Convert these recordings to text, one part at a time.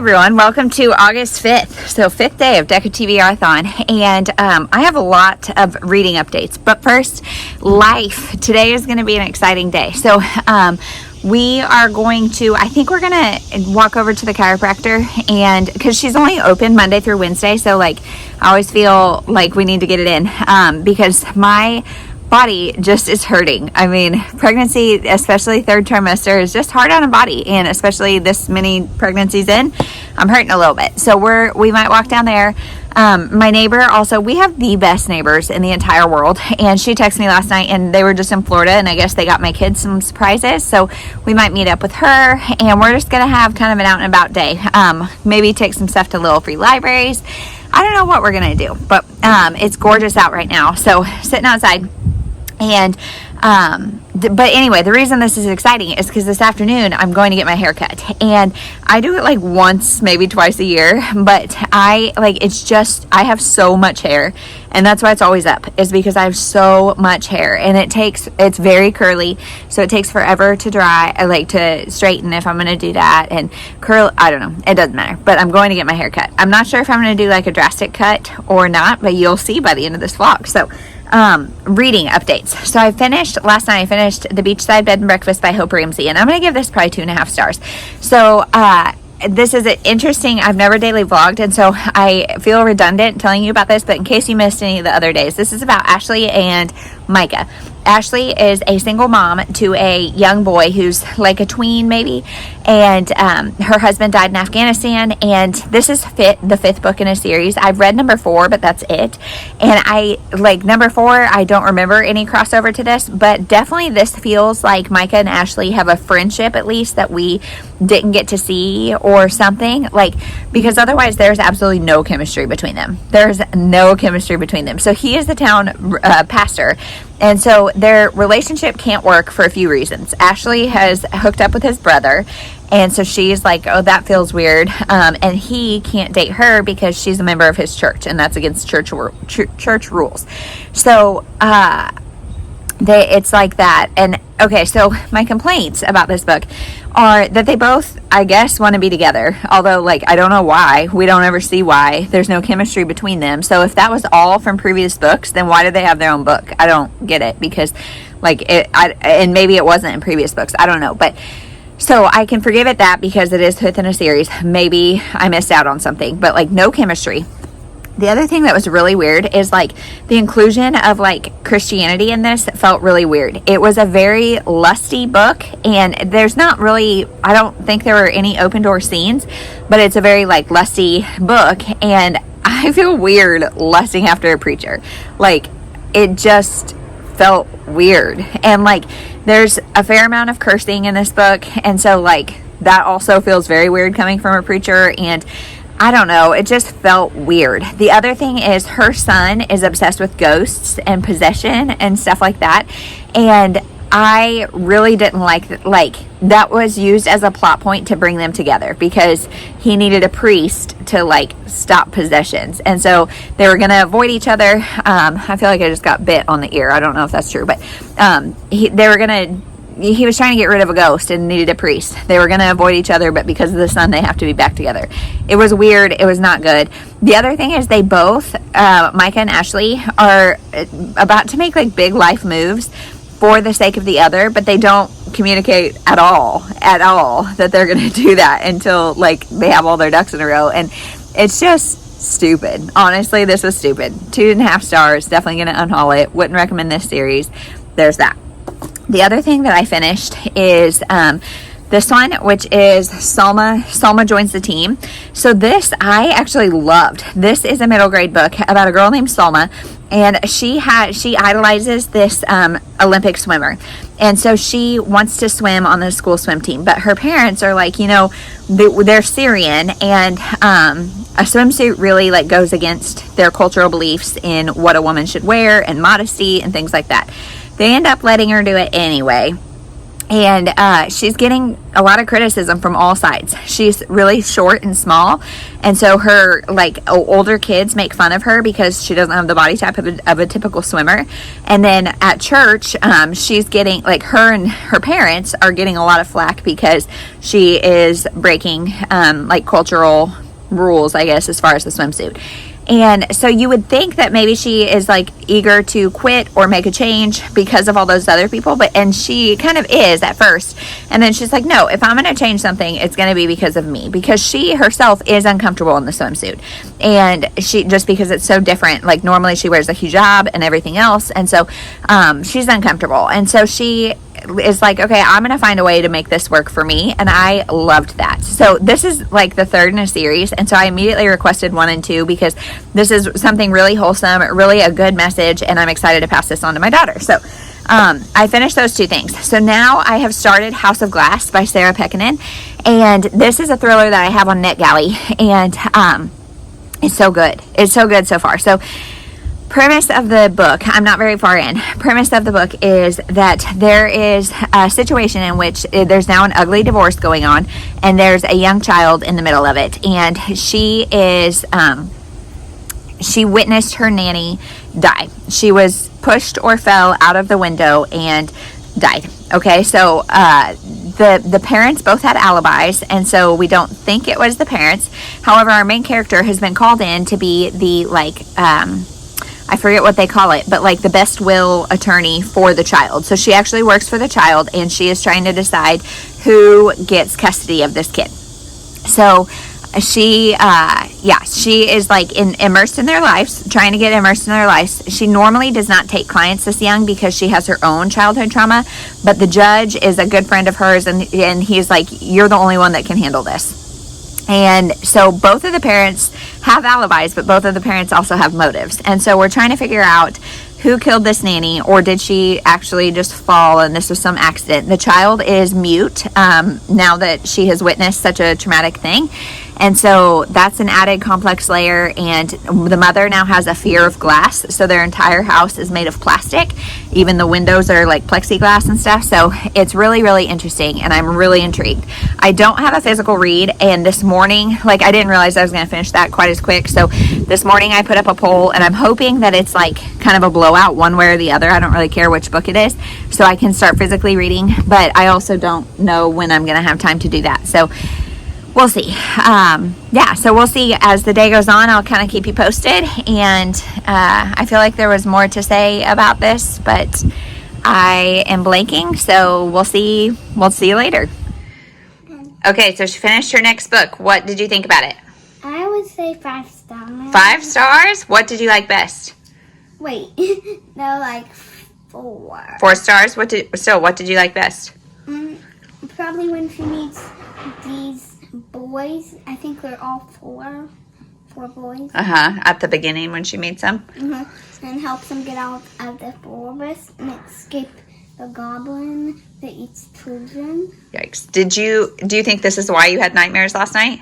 everyone, welcome to August 5th, so 5th day of Deca TVR-thon, and I have a lot of reading updates, but first, life. Today is going to be an exciting day, so we are going to, I think we're going to walk over to the chiropractor, and because she's only open Monday through Wednesday, so like I always feel like we need to get it in, because my body just is hurting. I mean, pregnancy, especially third trimester, is just hard on a body, and especially this many pregnancies in, I'm hurting a little bit. So we might walk down there. My neighbor also, we have the best neighbors in the entire world, and she texted me last night, and they were just in Florida, and I guess they got my kids some surprises, so we might meet up with her, and we're just gonna have kind of an out and about day. Maybe take some stuff to Little Free Libraries. I don't know what we're gonna do, but it's gorgeous out right now, so sitting outside. And but anyway, the reason this is exciting is because this afternoon I'm going to get my hair cut, and I do it like once, maybe twice a year, but I have so much hair, and that's why it's always up, is because I have so much hair, and it's very curly, so it takes forever to dry. I like to straighten if I'm going to do that, and curl, I don't know, it doesn't matter, but I'm going to get my hair cut. I'm not sure if I'm going to do like a drastic cut or not, but you'll see by the end of this vlog. So reading updates. So last night I finished The Beachside Bed and Breakfast by Hope Ramsey, and I'm going to give this probably 2.5 stars. So, this is an interesting, I've never daily vlogged, and so I feel redundant telling you about this, but in case you missed any of the other days, this is about Ashley and Micah. Ashley is a single mom to a young boy who's like a tween maybe, and her husband died in Afghanistan, and this is the fifth book in a series. I've read number 4, but that's it, and I like number 4. I don't remember any crossover to this, but definitely this feels like Micah and Ashley have a friendship, at least, that we didn't get to see or something, like, because otherwise there's absolutely no chemistry between them. There's no chemistry between them. So he is the town pastor, and so their relationship can't work for a few reasons. Ashley has hooked up with his brother, and so she's like, oh, that feels weird, and he can't date her because she's a member of his church, and that's against church rules. So it's like that. And okay, so my complaints about this book are that they both, I guess, want to be together, although, like, I don't know why. We don't ever see why. There's no chemistry between them. So if that was all from previous books, then why did they have their own book? I don't get it, because like and maybe it wasn't in previous books, I don't know, but so I can forgive it that because it is fifth in a series. Maybe I missed out on something, but like no chemistry. The other thing that was really weird is like the inclusion of like Christianity in this felt really weird. It was a very lusty book, and there's not really, I don't think there were any open door scenes, but it's a very like lusty book, and I feel weird lusting after a preacher. Like, it just felt weird, and like there's a fair amount of cursing in this book, and so like that also feels very weird coming from a preacher, and I don't know, it just felt weird. The other thing is her son is obsessed with ghosts and possession and stuff like that, and I really didn't like that was used as a plot point to bring them together, because he needed a priest to like stop possessions, and so they were going to avoid each other. I feel like I just got bit on the ear. I don't know if that's true, but he was trying to get rid of a ghost and needed a priest. They were going to avoid each other, but because of the son, they have to be back together. It was weird. It was not good. The other thing is they both, Micah and Ashley, are about to make like big life moves for the sake of the other, but they don't communicate at all that they're going to do that until like they have all their ducks in a row. And it's just stupid. Honestly, this was stupid. 2.5 stars. Definitely going to unhaul it. Wouldn't recommend this series. There's that. The other thing that I finished is this one, which is Somma. Somma Joins the Team. So this I actually loved. This is a middle grade book about a girl named Somma, and she idolizes this Olympic swimmer, and so she wants to swim on the school swim team, but her parents are like, you know, they're Syrian, and a swimsuit really like goes against their cultural beliefs in what a woman should wear and modesty and things like that. They end up letting her do it anyway. And she's getting a lot of criticism from all sides. She's really short and small, and so her older kids make fun of her because she doesn't have the body type of a typical swimmer. And then at church, she's getting, her and her parents are getting a lot of flack because she is breaking cultural rules, I guess, as far as the swimsuit. And so you would think that maybe she is eager to quit or make a change because of all those other people, and she kind of is at first. And then she's like, no, if I'm going to change something, it's going to be because of me, because she herself is uncomfortable in the swimsuit. And just because it's so different, normally she wears a hijab and everything else. And so she's uncomfortable. And so she is like, okay, I'm going to find a way to make this work for me. And I loved that. So this is the third in a series. And so I immediately requested 1 and 2 because this is something really wholesome, really a good message. And I'm excited to pass this on to my daughter. So I finished those 2 things. So now I have started House of Glass by Sarah Pekkanen. And this is a thriller that I have on NetGalley. And it's so good. It's so good so far. So premise of the book, I'm not very far in. Premise of the book is that there is a situation in which there's now an ugly divorce going on, and there's a young child in the middle of it, and she witnessed her nanny die. She was pushed or fell out of the window and died. Okay, so the parents both had alibis, and so we don't think it was the parents. However, our main character has been called in to be the I forget what they call it, but the best will attorney for the child. So she actually works for the child, and she is trying to decide who gets custody of this kid. So she is immersed in their lives, trying to get immersed in their lives. She normally does not take clients this young because she has her own childhood trauma, but the judge is a good friend of hers, and he's like, you're the only one that can handle this. And so both of the parents have alibis, but both of the parents also have motives. And so we're trying to figure out who killed this nanny, or did she actually just fall and this was some accident. The child is mute now that she has witnessed such a traumatic thing. And so that's an added complex layer. And the mother now has a fear of glass. So their entire house is made of plastic. Even the windows are plexiglass and stuff. So it's really, really interesting. And I'm really intrigued. I don't have a physical read. And this morning, I didn't realize I was going to finish that quite as quick. So this morning I put up a poll, and I'm hoping that it's kind of a blowout one way or the other. I don't really care which book it is. So I can start physically reading. But I also don't know when I'm going to have time to do that. So we'll see. So we'll see as the day goes on. I'll kind of keep you posted. And I feel like there was more to say about this, but I am blanking. So we'll see. We'll see you later. Okay, so she finished her next book. What did you think about it? I would say 5 stars. 5 stars? What did you like best? Wait, no, 4. 4 stars? What did you like best? Probably when she meets these boys. I think they're all 4 boys. At the beginning when she meets them. And helps them get out of the forest and escape the goblin that eats children. Yikes. Do you think this is why you had nightmares last night?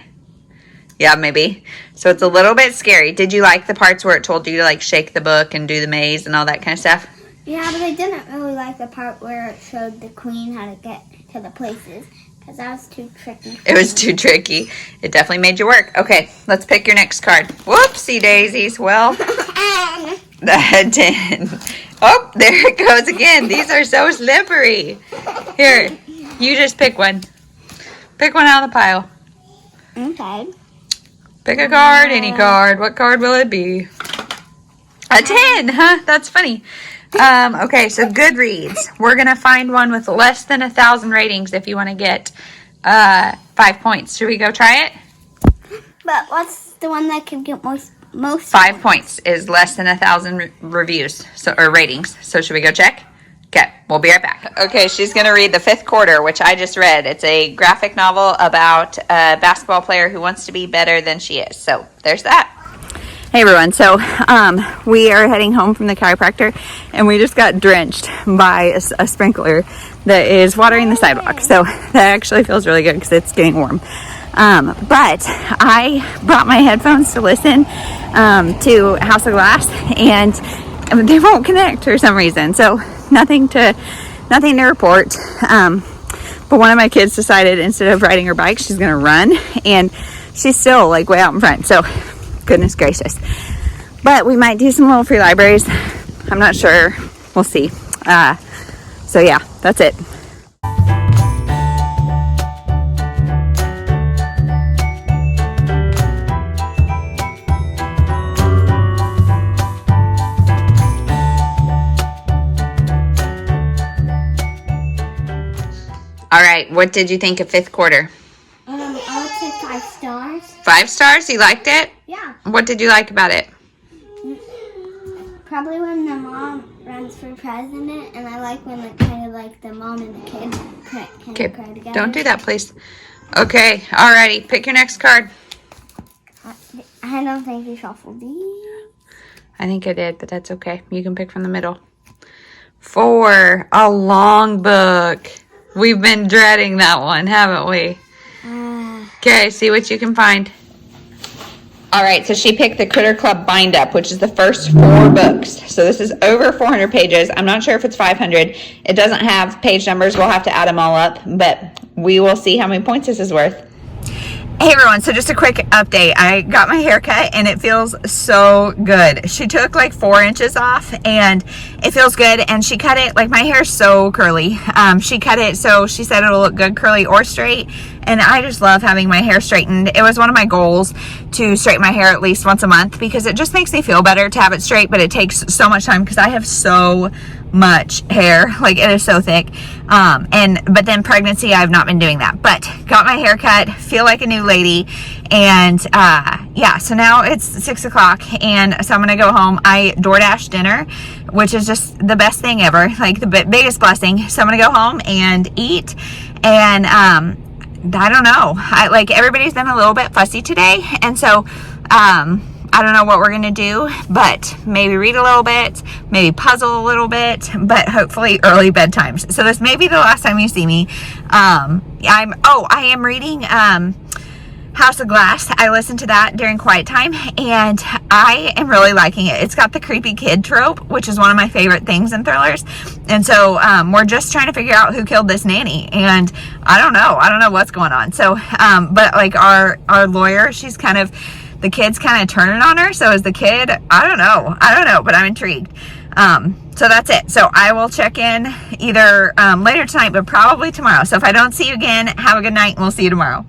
Yeah, maybe. So it's a little bit scary. Did you like the parts where it told you to shake the book and do the maze and all that kind of stuff? Yeah, but I didn't really like the part where it showed the queen how to get to the places, because that was too tricky. It was too tricky. It definitely made you work. Okay, let's pick your next card. Whoopsie daisies. Well, that 10. Oh, there it goes again. These are so slippery. Here, you just pick one. Pick one out of the pile. Okay. Pick a card, any card. What card will it be? A 10, huh? That's funny. Okay, so Goodreads. We're going to find one with less than 1,000 ratings if you want to get 5 points. Should we go try it? But what's the one that can get most 5 points is less than 1,000 reviews or ratings. So should we go check? Okay, we'll be right back. Okay, she's going to read The Fifth Quarter, which I just read. It's a graphic novel about a basketball player who wants to be better than she is. So there's that. Hey everyone, so we are heading home from the chiropractor, and we just got drenched by a sprinkler that is watering the sidewalk. So that actually feels really good because it's getting warm. But I brought my headphones to listen to House of Glass, and they won't connect for some reason. So nothing to report. But one of my kids decided instead of riding her bike, she's gonna run, and she's still like way out in front. So goodness gracious. But we might do some little free libraries. I'm not sure. We'll see. So yeah, that's it. All right, what did you think of fifth quarter? I would say 5 stars. 5 stars? You liked it? Yeah. What did you like about it? Probably when the mom runs for president, and I like when the mom and the kid Okay, cry together. don't do that, please. Okay, alrighty, pick your next card. I don't think you shuffled these. I think I did, but that's okay. You can pick from the middle. 4, a long book. We've been dreading that one, haven't we? Okay, see what you can find. All right, so she picked the Critter Club Bind Up, which is the first 4 books. So this is over 400 pages. I'm not sure if it's 500. It doesn't have page numbers. We'll have to add them all up, but we will see how many points this is worth. Hey everyone, so just a quick update. I got my hair cut and it feels so good. She took like 4 inches off and it feels good, and she cut it, like my hair's so curly. She cut it so she said it'll look good curly or straight, and I just love having my hair straightened. It was one of my goals to straighten my hair at least once a month because it just makes me feel better to have it straight, but it takes so much time because I have so much hair, like it is so thick. But then pregnancy, I've not been doing that, but got my hair cut, feel like a new lady, and yeah, so now it's 6 o'clock, and so I'm gonna go home. I DoorDash dinner, which is just the best thing ever, like the biggest blessing. So I'm gonna go home and eat, and I don't know, like everybody's been a little bit fussy today, and so I don't know what we're gonna do, but maybe read a little bit, maybe puzzle a little bit, but hopefully early bedtimes. So this may be the last time you see me. I am reading House of Glass. I listened to that during quiet time, and I am really liking it. It's got the creepy kid trope, which is one of my favorite things in thrillers. And so we're just trying to figure out who killed this nanny, and I don't know what's going on. So but like our lawyer, she's kind of, the kid's kind of turning on her. So is the kid, I don't know, but I'm intrigued. So that's it. So I will check in either later tonight, but probably tomorrow. So if I don't see you again, have a good night, and we'll see you tomorrow.